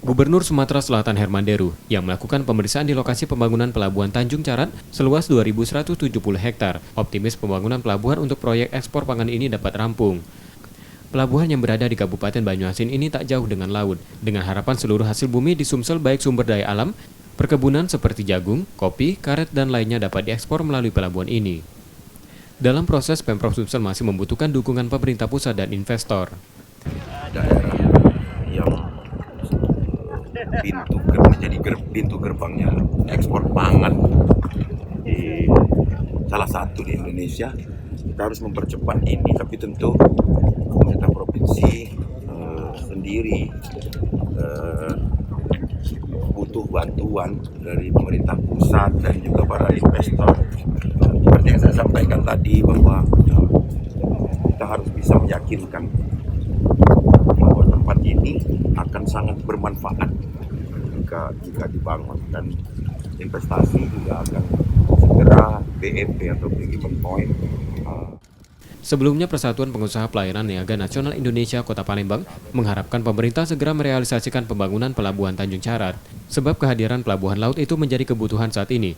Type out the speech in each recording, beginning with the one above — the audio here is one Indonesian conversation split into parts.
Gubernur Sumatera Selatan Herman Deru yang melakukan pemeriksaan di lokasi pembangunan pelabuhan Tanjung Carat seluas 2.170 hektar, optimis pembangunan pelabuhan untuk proyek ekspor pangan ini dapat rampung. Pelabuhan yang berada di Kabupaten Banyuasin ini tak jauh dengan laut, dengan harapan seluruh hasil bumi di Sumsel baik sumber daya alam, perkebunan seperti jagung, kopi, karet, dan lainnya dapat diekspor melalui pelabuhan ini. Dalam proses, Pemprov Sumsel masih membutuhkan dukungan pemerintah pusat dan investor. Daerah yang menjadi pintu gerbangnya ekspor pangan di salah satu di Indonesia. Kita harus mempercepat ini, tapi tentu pemerintah provinsi sendiri butuh bantuan dari pemerintah pusat dan juga para investor. Seperti yang saya sampaikan tadi bahwa kita harus bisa meyakinkan bahwa tempat ini akan sangat bermanfaat jika dibangun, dan investasi juga akan segera BEP atau break-even point. Sebelumnya, Persatuan Pengusaha Pelayanan Niaga Nasional Indonesia Kota Palembang mengharapkan pemerintah segera merealisasikan pembangunan Pelabuhan Tanjung Carat, sebab kehadiran pelabuhan laut itu menjadi kebutuhan saat ini,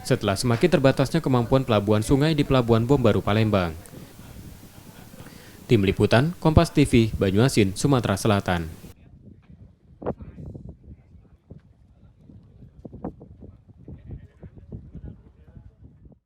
setelah semakin terbatasnya kemampuan pelabuhan sungai di Pelabuhan Bom Baru Palembang. Tim Liputan, Kompas TV, Banyuasin, Sumatera Selatan.